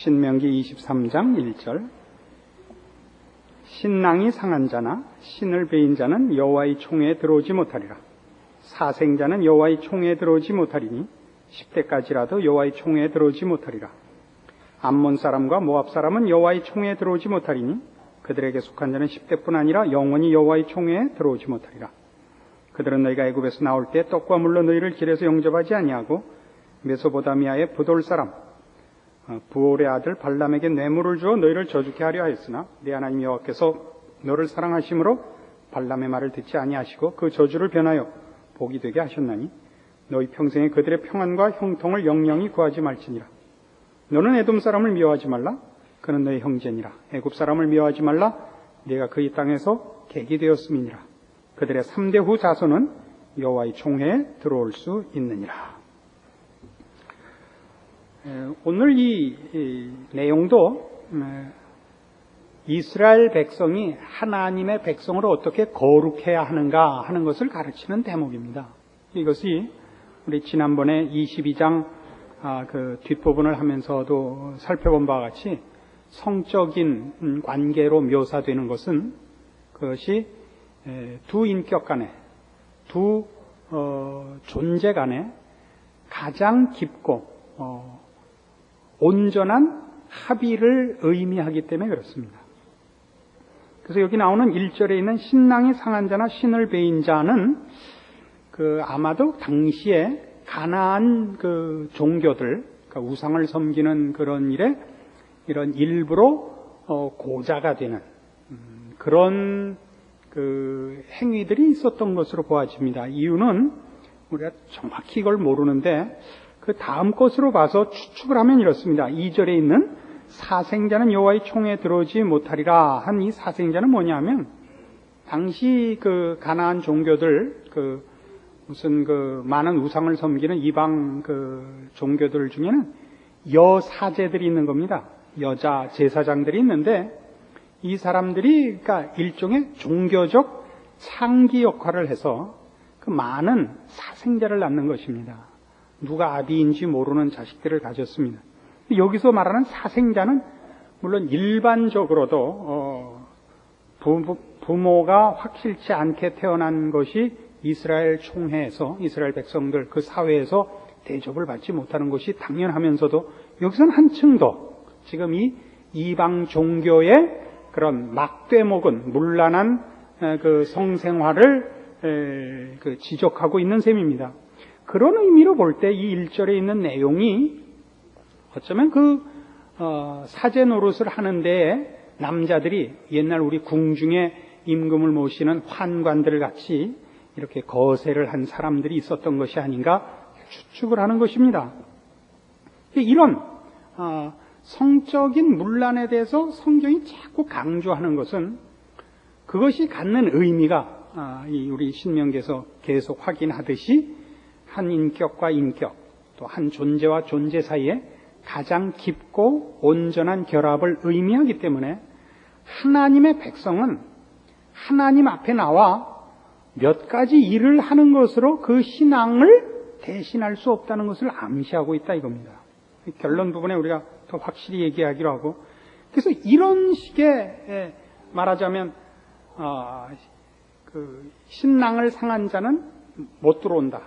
신명기 23장 1절. 신랑이 상한 자나 신을 베인 자는 여호와의 총회에 들어오지 못하리라. 사생자는 여호와의 총회에 들어오지 못하리니 10대까지라도 여호와의 총회에 들어오지 못하리라. 암몬 사람과 모압 사람은 여호와의 총회에 들어오지 못하리니 그들에게 속한 자는 10대뿐 아니라 영원히 여호와의 총회에 들어오지 못하리라. 그들은 너희가 애굽에서 나올 때 떡과 물로 너희를 길에서 영접하지 아니하고 메소포타미아의 부돌 사람 부올의 아들 발람에게 뇌물을 주어 너희를 저주케 하려 하였으나 네 하나님 여호와께서 너를 사랑하심으로 발람의 말을 듣지 아니하시고 그 저주를 변하여 복이 되게 하셨나니 너희 평생에 그들의 평안과 형통을 영영히 구하지 말지니라. 너는 에돔 사람을 미워하지 말라. 그는 너희 형제니라. 애굽 사람을 미워하지 말라. 네가 그의 땅에서 객이 되었음이니라. 그들의 3대 후 자손은 여호와의 총회에 들어올 수 있느니라. 오늘 이 내용도 이스라엘 백성이 하나님의 백성으로 어떻게 거룩해야 하는가 하는 것을 가르치는 대목입니다. 이것이 우리 지난번에 22장 그 뒷부분을 하면서도 살펴본 바와 같이 성적인 관계로 묘사되는 것은 그것이 두 인격 간에 두 존재 간에 가장 깊고 온전한 합의를 의미하기 때문에 그렇습니다. 그래서 여기 나오는 1절에 있는 신랑이 상한 자나 신을 베인 자는 아마도 당시에 가나안 종교들, 그러니까 우상을 섬기는 그런 일에 이런 일부러 고자가 되는 그런 행위들이 있었던 것으로 보아집니다. 이유는 우리가 정확히 이걸 모르는데 그 다음 것으로 봐서 추측을 하면 이렇습니다. 2절에 있는 사생자는 여호와의 총회에 들어오지 못하리라 한 이 사생자는 뭐냐면 당시 가나안 종교들 무슨 많은 우상을 섬기는 이방 종교들 중에는 여사제들이 있는 겁니다. 여자 제사장들이 있는데 이 사람들이 그러니까 일종의 종교적 창기 역할을 해서 많은 사생자를 낳는 것입니다. 누가 아비인지 모르는 자식들을 가졌습니다. 여기서 말하는 사생자는 물론 일반적으로도 부모가 확실치 않게 태어난 것이 이스라엘 총회에서 이스라엘 백성들 그 사회에서 대접을 받지 못하는 것이 당연하면서도 여기서는 한층 더 지금 이 이방 종교의 그런 막대목은 문란한 성생활을 지적하고 있는 셈입니다. 그런 의미로 볼 때 이 1절에 있는 내용이 어쩌면 사제 노릇을 하는데 남자들이 옛날 우리 궁중에 임금을 모시는 환관들 같이 이렇게 거세를 한 사람들이 있었던 것이 아닌가 추측을 하는 것입니다. 이런 성적인 문란에 대해서 성경이 자꾸 강조하는 것은 그것이 갖는 의미가 우리 신명기에서 계속 확인하듯이 한 인격과 인격, 또 한 존재와 존재 사이에 가장 깊고 온전한 결합을 의미하기 때문에 하나님의 백성은 하나님 앞에 나와 몇 가지 일을 하는 것으로 그 신앙을 대신할 수 없다는 것을 암시하고 있다 이겁니다. 결론 부분에 우리가 더 확실히 얘기하기로 하고, 그래서 이런 식의 말하자면 신랑을 상한 자는 못 들어온다,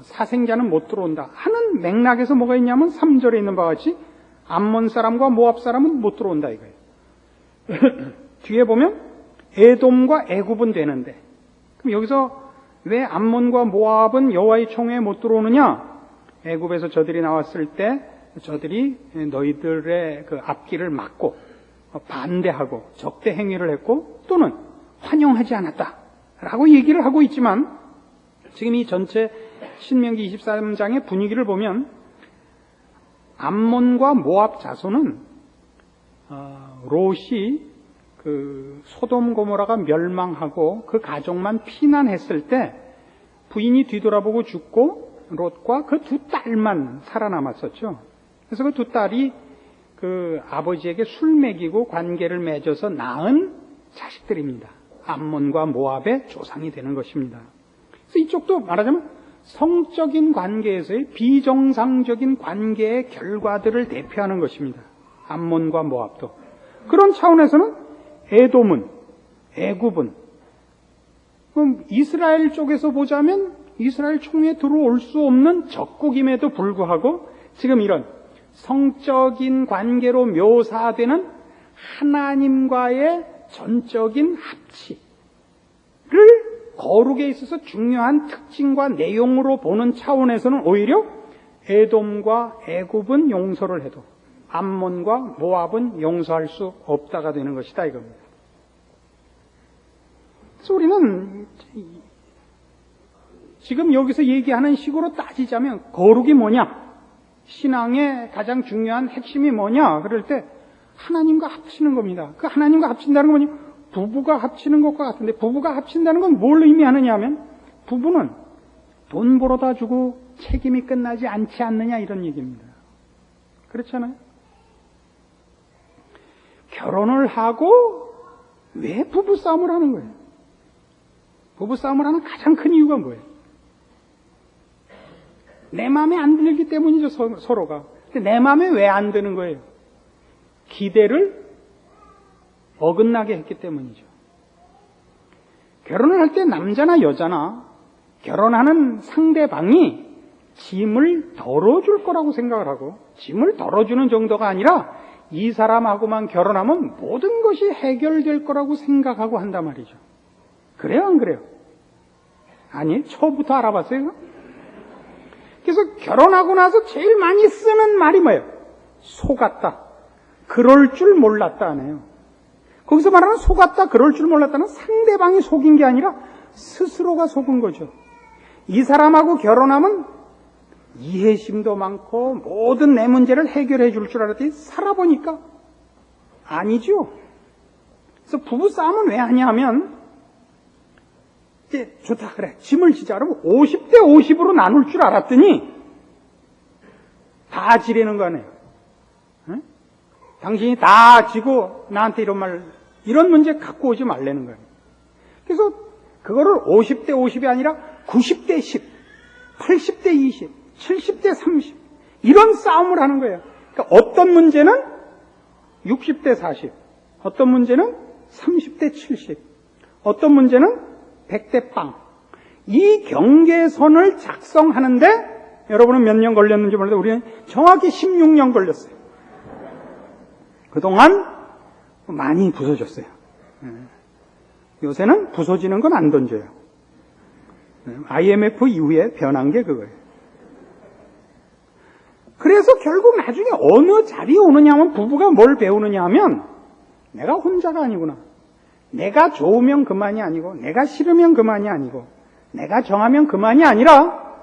사생자는 못 들어온다 하는 맥락에서 뭐가 있냐면 3절에 있는 바와 같이 암몬 사람과 모압 사람은 못 들어온다 이거예요. 뒤에 보면 에돔과 애굽은 되는데, 그럼 여기서 왜 암몬과 모압은 여호와의 총회에 못 들어오느냐? 애굽에서 저들이 나왔을 때 저들이 너희들의 앞길을 막고 반대하고 적대 행위를 했고 또는 환영하지 않았다라고 얘기를 하고 있지만, 지금 이 전체 신명기 23장의 분위기를 보면 암몬과 모압 자손은 롯이 소돔 고모라가 멸망하고 그 가족만 피난했을 때 부인이 뒤돌아보고 죽고 롯과 그 두 딸만 살아남았었죠. 그래서 그 두 딸이 아버지에게 술 먹이고 관계를 맺어서 낳은 자식들입니다. 암몬과 모압의 조상이 되는 것입니다. 그래서 이쪽도 말하자면 성적인 관계에서의 비정상적인 관계의 결과들을 대표하는 것입니다. 암몬과 모압도. 그런 차원에서는 에돔은, 애굽은, 그럼 이스라엘 쪽에서 보자면 이스라엘 총회에 들어올 수 없는 적국임에도 불구하고 지금 이런 성적인 관계로 묘사되는 하나님과의 전적인 합치를 거룩에 있어서 중요한 특징과 내용으로 보는 차원에서는 오히려 에돔과 애굽은 용서를 해도 암몬과 모압은 용서할 수 없다가 되는 것이다 이겁니다. 그래서 우리는 지금 여기서 얘기하는 식으로 따지자면 거룩이 뭐냐? 신앙의 가장 중요한 핵심이 뭐냐? 그럴 때 하나님과 합치는 겁니다. 그 하나님과 합친다는 건 뭐냐? 부부가 합치는 것과 같은데 부부가 합친다는 건 뭘 의미하느냐 하면 부부는 돈 벌어다 주고 책임이 끝나지 않지 않느냐 이런 얘기입니다. 그렇잖아요? 결혼을 하고 왜 부부싸움을 하는 거예요? 부부싸움을 하는 가장 큰 이유가 뭐예요? 내 마음에 안 들기 때문이죠, 서로가. 근데 내 마음에 왜 안 드는 거예요? 기대를 어긋나게 했기 때문이죠. 결혼을 할 때 남자나 여자나 결혼하는 상대방이 짐을 덜어줄 거라고 생각을 하고 짐을 덜어주는 정도가 아니라 이 사람하고만 결혼하면 모든 것이 해결될 거라고 생각하고 한단 말이죠. 그래요, 안 그래요? 아니, 처음부터 알아봤어요? 그래서 결혼하고 나서 제일 많이 쓰는 말이 뭐예요? 속았다. 그럴 줄 몰랐다 하네요. 거기서 말하는 속았다, 그럴 줄 몰랐다는 상대방이 속인 게 아니라 스스로가 속은 거죠. 이 사람하고 결혼하면 이해심도 많고 모든 내 문제를 해결해 줄 줄 알았더니 살아보니까 아니죠. 그래서 부부싸움은 왜 하냐면 이제 좋다 그래 짐을 지자 그러면 50대 50으로 나눌 줄 알았더니 다 지르는 거 아니에요. 응? 당신이 다 지고 나한테 이런 문제 갖고 오지 말라는 거예요. 그래서 그거를 50대 50이 아니라 90대 10, 80대 20, 70대 30 이런 싸움을 하는 거예요. 그러니까 어떤 문제는 60대 40, 어떤 문제는 30대 70, 어떤 문제는 100대 빵. 이 경계선을 작성하는데 여러분은 몇 년 걸렸는지 몰라도 우리는 정확히 16년 걸렸어요. 그동안 많이 부서졌어요. 요새는 부서지는 건 안 던져요. IMF 이후에 변한 게 그거예요. 그래서 결국 나중에 어느 자리에 오느냐 하면 부부가 뭘 배우느냐 하면 내가 혼자가 아니구나. 내가 좋으면 그만이 아니고 내가 싫으면 그만이 아니고 내가 정하면 그만이 아니라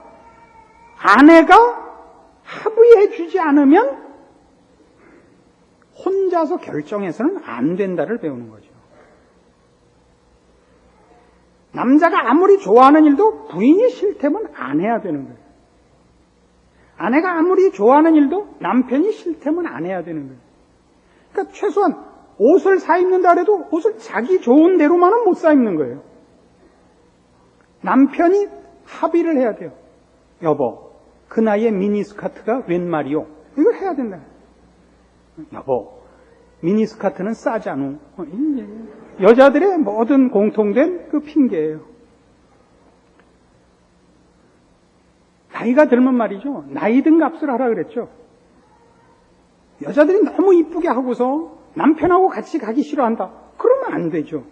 아내가 합의해 주지 않으면 혼자서 결정해서는 안 된다를 배우는 거죠. 남자가 아무리 좋아하는 일도 부인이 싫다면 안 해야 되는 거예요. 아내가 아무리 좋아하는 일도 남편이 싫다면 안 해야 되는 거예요. 그러니까 최소한 옷을 사 입는다 해도 옷을 자기 좋은 대로만은 못 사 입는 거예요. 남편이 합의를 해야 돼요. 여보, 그 나이에 미니스커트가 웬 말이오? 이걸 해야 된다. 여보, 미니스커트는 싸잖아. 여자들의 모든 공통된 그 핑계예요. 나이가 들면 말이죠. 나이 든 값을 하라 그랬죠. 여자들이 너무 이쁘게 하고서 남편하고 같이 가기 싫어한다. 그러면 안 되죠.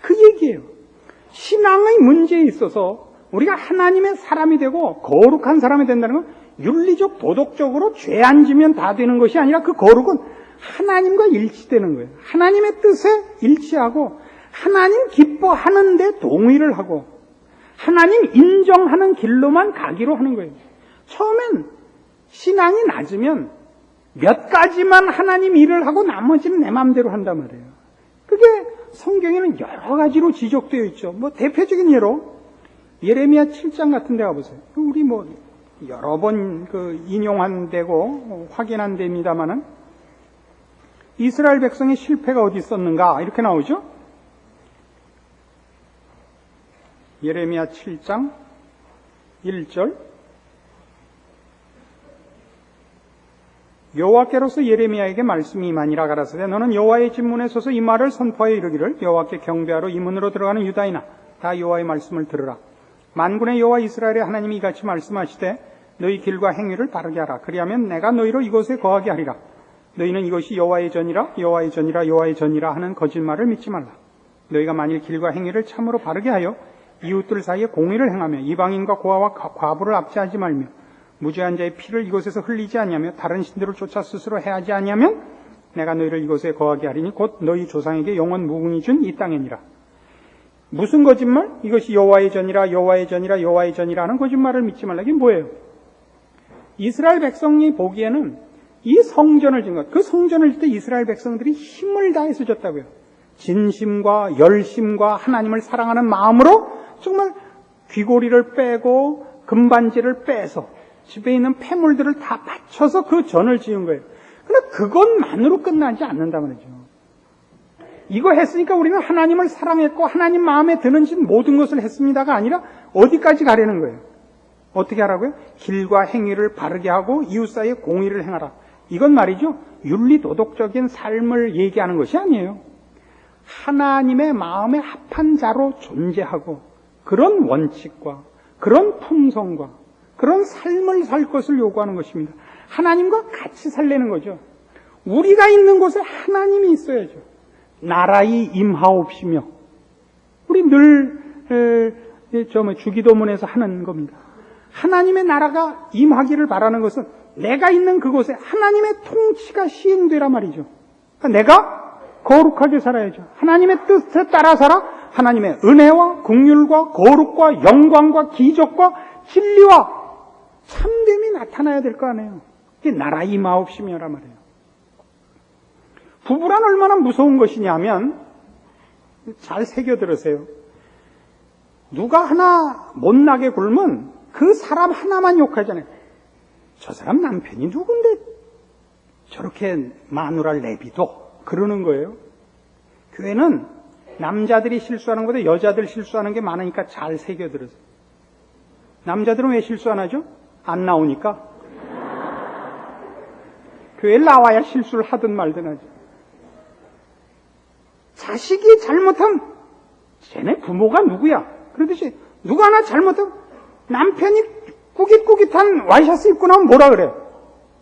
그 얘기예요. 신앙의 문제에 있어서 우리가 하나님의 사람이 되고 거룩한 사람이 된다는 건 윤리적, 도덕적으로 죄 안 지면 다 되는 것이 아니라 그 거룩은 하나님과 일치되는 거예요. 하나님의 뜻에 일치하고 하나님 기뻐하는데 동의를 하고 하나님 인정하는 길로만 가기로 하는 거예요. 처음엔 신앙이 낮으면 몇 가지만 하나님 일을 하고 나머지는 내 마음대로 한단 말이에요. 그게 성경에는 여러 가지로 지적되어 있죠. 뭐 대표적인 예로 예레미야 7장 같은 데 가보세요. 우리 뭐 여러 번 인용한 데고 확인한 데입니다만은 이스라엘 백성의 실패가 어디 있었는가 이렇게 나오죠. 예레미야 7장 1절 여호와께로서 예레미야에게 말씀이 임하니라 가라사대 너는 여호와의 집문에 서서 이 말을 선포하여 이르기를 여호와께 경배하러 이 문으로 들어가는 유다이나 다 여호와의 말씀을 들으라. 만군의 여호와 이스라엘의 하나님이 이같이 말씀하시되 너희 길과 행위를 바르게 하라. 그리하면 내가 너희로 이곳에 거하게 하리라. 너희는 이것이 여호와의 전이라 여호와의 전이라 여호와의 전이라 하는 거짓말을 믿지 말라. 너희가 만일 길과 행위를 참으로 바르게 하여 이웃들 사이에 공의를 행하며 이방인과 고아와 과부를 압제하지 말며 무죄한 자의 피를 이곳에서 흘리지 아니하며 다른 신들을 쫓아 스스로 해하지 아니하면 내가 너희를 이곳에 거하게 하리니 곧 너희 조상에게 영원 무궁히 준 이 땅이니라. 무슨 거짓말? 이것이 여호와의 전이라 여호와의 전이라 여호와의 전이라 하는 거짓말을 믿지 말라. 이게 뭐예요? 이스라엘 백성이 보기에는 이 성전을 진 것, 그 성전을 질 때 이스라엘 백성들이 힘을 다해서 졌다고요. 진심과 열심과 하나님을 사랑하는 마음으로 정말 귀고리를 빼고 금반지를 빼서 집에 있는 폐물들을 다 바쳐서 그 전을 지은 거예요. 그러나 그것만으로 끝나지 않는다 말이죠. 이거 했으니까 우리는 하나님을 사랑했고 하나님 마음에 드는 짓 모든 것을 했습니다가 아니라 어디까지 가려는 거예요? 어떻게 하라고요? 길과 행위를 바르게 하고 이웃 사이에 공의를 행하라. 이건 말이죠. 윤리도덕적인 삶을 얘기하는 것이 아니에요. 하나님의 마음에 합한 자로 존재하고 그런 원칙과 그런 품성과 그런 삶을 살 것을 요구하는 것입니다. 하나님과 같이 살려는 거죠. 우리가 있는 곳에 하나님이 있어야죠. 나라의 임하옵시며 우리 늘 주기도문에서 하는 겁니다. 하나님의 나라가 임하기를 바라는 것은 내가 있는 그곳에 하나님의 통치가 시행되란 말이죠. 그러니까 내가 거룩하게 살아야죠. 하나님의 뜻에 따라 살아 하나님의 은혜와 긍휼과 거룩과 영광과 기적과 진리와 참됨이 나타나야 될 거 아니에요. 이게 나라 임하옵시며란 말이에요. 부부란 얼마나 무서운 것이냐면 잘 새겨 들으세요. 누가 하나 못나게 굴면 그 사람 하나만 욕하잖아요. 저 사람 남편이 누군데 저렇게 마누라를 내비둬 그러는 거예요. 교회는 남자들이 실수하는 것보다 여자들 실수하는 게 많으니까 잘 새겨 들으세요. 남자들은 왜 실수 안 하죠? 안 나오니까. 교회에 나와야 실수를 하든 말든 하죠. 자식이 잘못하면 쟤네 부모가 누구야? 그러듯이 누가 하나 잘못하면 남편이 꾸깃꾸깃한 와이셔츠 입고 나면 뭐라 그래요?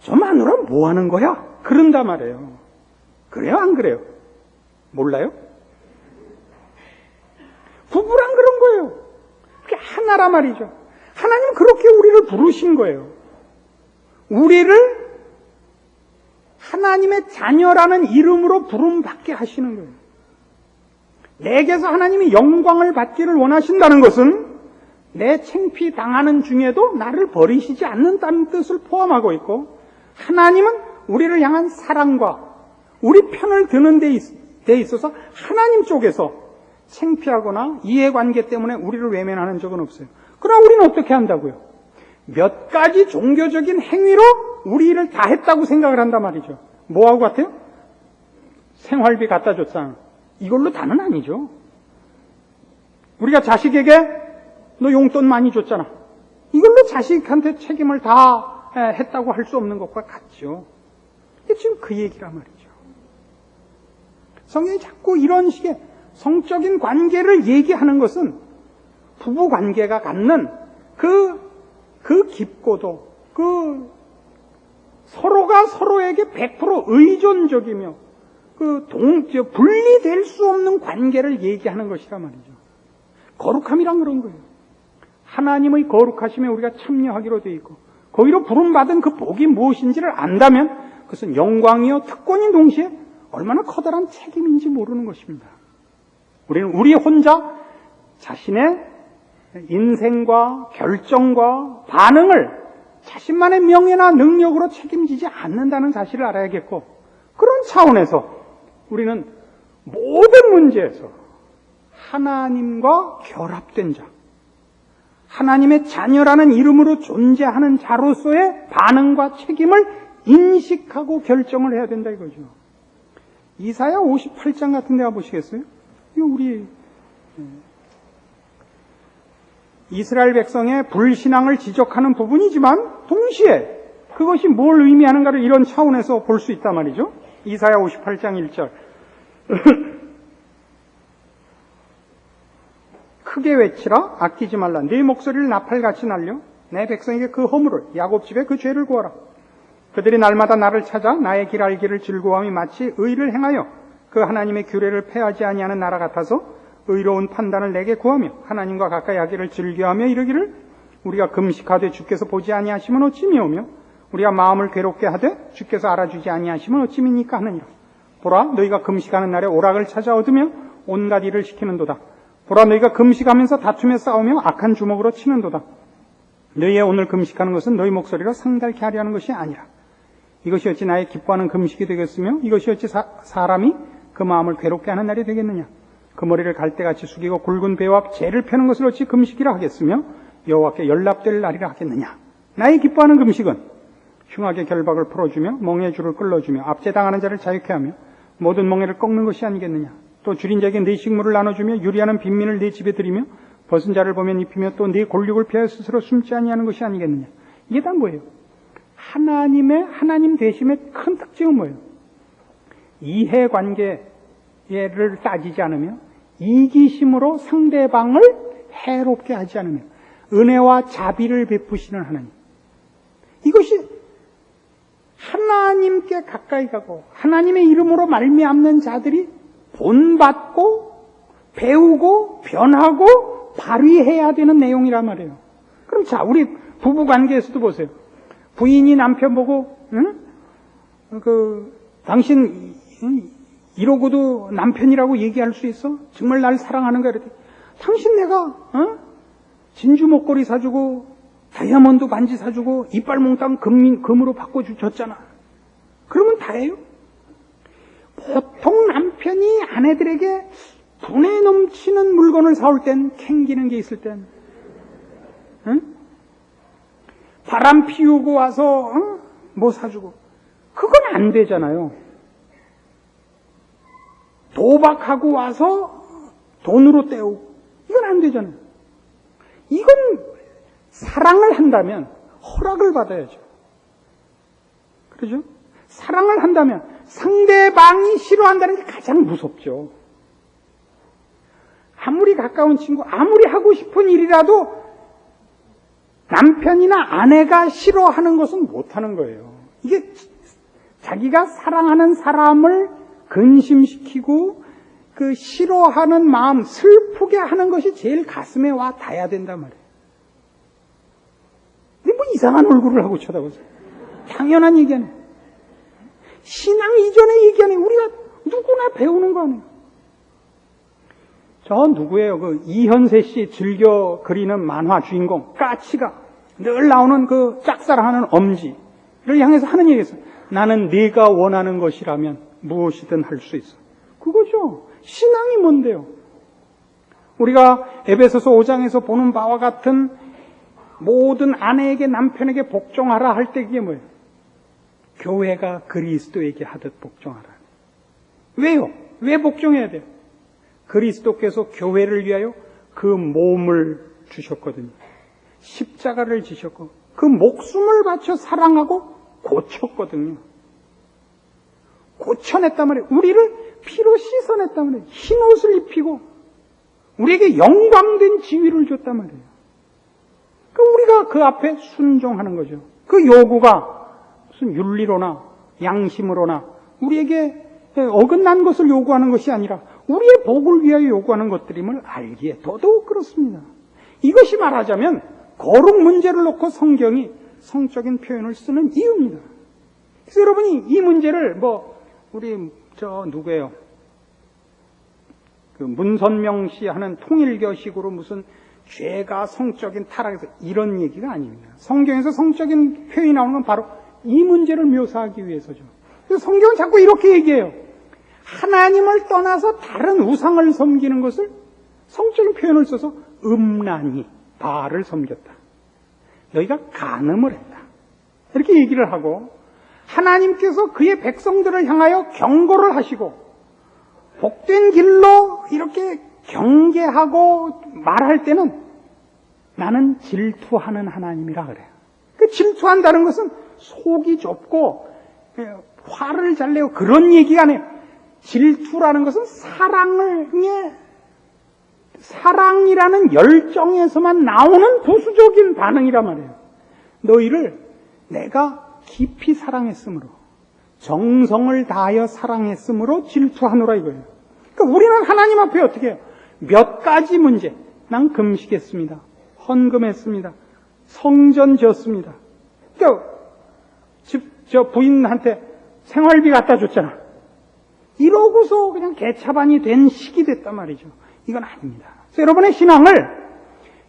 저 마누라 뭐 하는 거야? 그런단 말이에요. 그래요? 안 그래요? 몰라요? 부부란 그런 거예요. 그게 하나란 말이죠. 하나님 그렇게 우리를 부르신 거예요. 우리를 하나님의 자녀라는 이름으로 부름받게 하시는 거예요. 내게서 하나님이 영광을 받기를 원하신다는 것은 내 창피 당하는 중에도 나를 버리시지 않는다는 뜻을 포함하고 있고 하나님은 우리를 향한 사랑과 우리 편을 드는 데 있어서 하나님 쪽에서 창피하거나 이해관계 때문에 우리를 외면하는 적은 없어요. 그럼 우리는 어떻게 한다고요? 몇 가지 종교적인 행위로 우리 일을 다 했다고 생각을 한단 말이죠. 뭐하고 같아요? 생활비 갖다 줬잖아. 이걸로 다는 아니죠. 우리가 자식에게 너 용돈 많이 줬잖아. 이걸로 자식한테 책임을 다 했다고 할 수 없는 것과 같죠. 지금 그 얘기란 말이죠. 성경이 자꾸 이런 식의 성적인 관계를 얘기하는 것은 부부 관계가 갖는 그 깊고도 서로가 서로에게 100% 의존적이며 분리될 수 없는 관계를 얘기하는 것이란 말이죠. 거룩함이란 그런 거예요. 하나님의 거룩하심에 우리가 참여하기로 되어 있고 거기로 부름받은 그 복이 무엇인지를 안다면 그것은 영광이요 특권인 동시에 얼마나 커다란 책임인지 모르는 것입니다. 우리는 우리 혼자 자신의 인생과 결정과 반응을 자신만의 명예나 능력으로 책임지지 않는다는 사실을 알아야겠고 그런 차원에서 우리는 모든 문제에서 하나님과 결합된 자, 하나님의 자녀라는 이름으로 존재하는 자로서의 반응과 책임을 인식하고 결정을 해야 된다 이거죠. 이사야 58장 같은 데 가보시겠어요? 이거 우리 이스라엘 백성의 불신앙을 지적하는 부분이지만 동시에 그것이 뭘 의미하는가를 이런 차원에서 볼 수 있단 말이죠. 이사야 58장 1절. 크게 외치라, 아끼지 말라. 네 목소리를 나팔같이 날려 내 백성에게 그 허물을, 야곱 집에 그 죄를 구하라. 그들이 날마다 나를 찾아 나의 길 알기를 즐거워함이 마치 의를 행하여 그 하나님의 규례를 폐하지 아니하는 나라 같아서 의로운 판단을 내게 구하며 하나님과 가까이 하기를 즐겨하며 이르기를 우리가 금식하되 주께서 보지 아니하시면 어찌미오며 우리가 마음을 괴롭게 하되 주께서 알아주지 아니하시면 어찌미니까 하느니라. 보라, 너희가 금식하는 날에 오락을 찾아 얻으며 온갖 일을 시키는도다. 보라, 너희가 금식하면서 다투며 싸우며 악한 주먹으로 치는도다. 너희의 오늘 금식하는 것은 너희 목소리로 상달케 하려 하는 것이 아니라 이것이 어찌 나의 기뻐하는 금식이 되겠으며 이것이 어찌 사람이 그 마음을 괴롭게 하는 날이 되겠느냐. 그 머리를 갈대같이 숙이고 굵은 배와 재를 펴는 것을 어찌 금식이라 하겠으며 여호와께 연락될 날이라 하겠느냐. 나의 기뻐하는 금식은 흉악의 결박을 풀어주며 멍에 줄을 끌어주며 압제당하는 자를 자유케 하며 모든 멍에를 꺾는 것이 아니겠느냐. 또 줄인 자에게 네 식물을 나눠주며 유리하는 빈민을 네 집에 들이며 벗은 자를 보면 입히며 또 네 골육을 피하여 스스로 숨지 아니하는 것이 아니겠느냐. 이게 다 뭐예요? 하나님 되심의 큰 특징은 뭐예요? 이해관계를 따지지 않으며 이기심으로 상대방을 해롭게 하지 않으며 은혜와 자비를 베푸시는 하나님. 이것이 하나님께 가까이 가고 하나님의 이름으로 말미암는 자들이 본받고 배우고 변하고 발휘해야 되는 내용이란 말이에요. 그럼 자, 우리 부부 관계에서도 보세요. 부인이 남편 보고 당신 이러고도 남편이라고 얘기할 수 있어? 정말 날 사랑하는가? 이랬더니 당신 내가 진주 목걸이 사주고 다이아몬드 반지 사주고 이빨 몽땅 금으로 바꿔줬잖아. 그러면 다예요? 보통 남편이 아내들에게 분에 넘치는 물건을 사올 땐 캥기는 게 있을 땐 바람 피우고 와서 뭐 사주고 그건 안 되잖아요. 도박하고 와서 돈으로 때우고 이건 안 되잖아요. 이건 사랑을 한다면 허락을 받아야죠. 그렇죠? 사랑을 한다면 상대방이 싫어한다는 게 가장 무섭죠. 아무리 가까운 친구, 아무리 하고 싶은 일이라도 남편이나 아내가 싫어하는 것은 못하는 거예요. 이게 자기가 사랑하는 사람을 근심시키고 그 싫어하는 마음, 슬프게 하는 것이 제일 가슴에 와 닿아야 된단 말이에요. 근데 뭐 이상한 얼굴을 하고 쳐다보세요. 당연한 얘기 아니에요. 신앙 이전의 얘기 아니에요. 우리가 누구나 배우는 거 아니에요. 저 누구예요? 그 이현세 씨 즐겨 그리는 만화 주인공 까치가 늘 나오는 그 짝사랑하는 엄지를 향해서 하는 얘기였어요. 나는 네가 원하는 것이라면 무엇이든 할 수 있어. 그거죠. 신앙이 뭔데요? 우리가 에베소서 5장에서 보는 바와 같은 모든 아내에게 남편에게 복종하라 할 때 그게 뭐예요? 교회가 그리스도에게 하듯 복종하라. 왜요? 왜 복종해야 돼요? 그리스도께서 교회를 위하여 그 몸을 주셨거든요. 십자가를 지셨고 그 목숨을 바쳐 사랑하고 고쳤거든요. 고쳐냈단 말이에요. 우리를 피로 씻어냈단 말이에요. 흰 옷을 입히고 우리에게 영광된 지위를 줬단 말이에요. 우리가 그 앞에 순종하는 거죠. 그 요구가 무슨 윤리로나 양심으로나 우리에게 어긋난 것을 요구하는 것이 아니라 우리의 복을 위하여 요구하는 것들임을 알기에 더더욱 그렇습니다. 이것이 말하자면 거룩 문제를 놓고 성경이 성적인 표현을 쓰는 이유입니다. 그래서 여러분이 이 문제를 우리 누구예요? 그 문선명 씨 하는 통일교식으로 무슨 죄가 성적인 타락에서 이런 얘기가 아닙니다. 성경에서 성적인 표현이 나오는 건 바로 이 문제를 묘사하기 위해서죠. 그래서 성경은 자꾸 이렇게 얘기해요. 하나님을 떠나서 다른 우상을 섬기는 것을 성적인 표현을 써서 음란히 바알을 섬겼다. 너희가 간음을 했다. 이렇게 얘기를 하고 하나님께서 그의 백성들을 향하여 경고를 하시고 복된 길로 이렇게 경계하고 말할 때는 나는 질투하는 하나님이라 그래요. 그 질투한다는 것은 속이 좁고 화를 잘 내고 그런 얘기가 아니에요. 질투라는 것은 사랑이라는 열정에서만 나오는 부수적인 반응이란 말이에요. 너희를 내가 깊이 사랑했으므로, 정성을 다하여 사랑했으므로 질투하노라 이거예요. 그러니까 우리는 하나님 앞에 어떻게 해요? 몇 가지 문제. 난 금식했습니다. 헌금했습니다. 성전 지었습니다. 그러니까 저 부인한테 생활비 갖다 줬잖아. 이러고서 그냥 개차반이 된 식이 됐단 말이죠. 이건 아닙니다. 그래서 여러분의 신앙을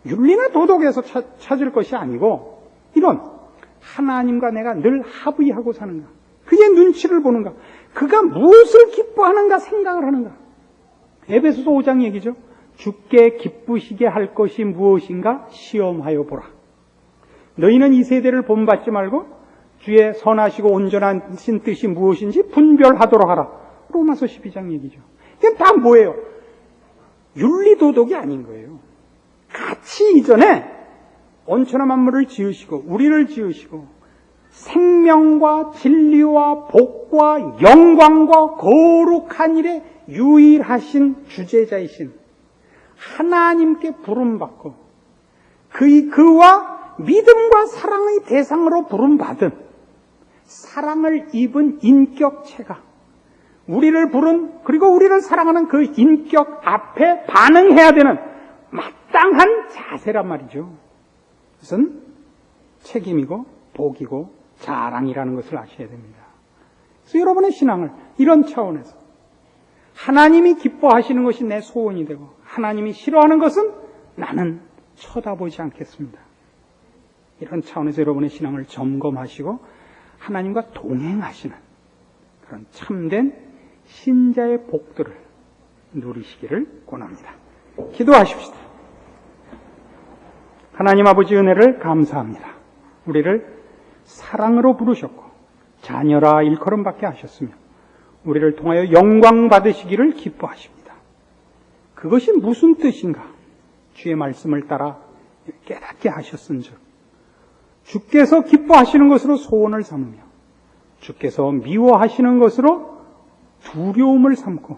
윤리나 도덕에서 찾을 것이 아니고 이런 하나님과 내가 늘 합의하고 사는가, 그의 눈치를 보는가, 그가 무엇을 기뻐하는가 생각을 하는가. 에베소서 5장 얘기죠. 주께 기쁘시게 할 것이 무엇인가 시험하여 보라. 너희는 이 세대를 본받지 말고 주의 선하시고 온전하신 뜻이 무엇인지 분별하도록 하라. 로마서 12장 얘기죠. 이게 다 뭐예요? 윤리도덕이 아닌 거예요. 같이 이전에 온천한 만물을 지으시고 우리를 지으시고 생명과 진리와 복과 영광과 거룩한 일에 유일하신 주제자이신 하나님께 부름받고 그와 믿음과 사랑의 대상으로 부름받은 사랑을 입은 인격체가 우리를 부른, 그리고 우리를 사랑하는 그 인격 앞에 반응해야 되는 마땅한 자세란 말이죠. 그것은 책임이고 복이고 자랑이라는 것을 아셔야 됩니다. 그래서 여러분의 신앙을 이런 차원에서 하나님이 기뻐하시는 것이 내 소원이 되고 하나님이 싫어하는 것은 나는 쳐다보지 않겠습니다. 이런 차원에서 여러분의 신앙을 점검하시고 하나님과 동행하시는 그런 참된 신자의 복들을 누리시기를 권합니다. 기도하십시다. 하나님 아버지 은혜를 감사합니다. 우리를 사랑으로 부르셨고 자녀라 일컬음받게 하셨으며 우리를 통하여 영광 받으시기를 기뻐하십니다. 그것이 무슨 뜻인가? 주의 말씀을 따라 깨닫게 하셨은즉 주께서 기뻐하시는 것으로 소원을 삼으며 주께서 미워하시는 것으로 두려움을 삼고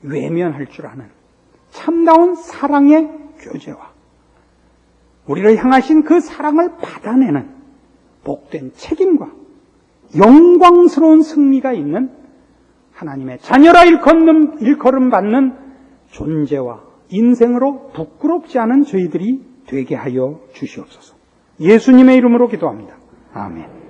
외면할 줄 아는 참다운 사랑의 교제와 우리를 향하신 그 사랑을 받아내는 복된 책임과 영광스러운 승리가 있는 하나님의 자녀라 일컬음 받는 존재와 인생으로 부끄럽지 않은 저희들이 되게 하여 주시옵소서. 예수님의 이름으로 기도합니다. 아멘.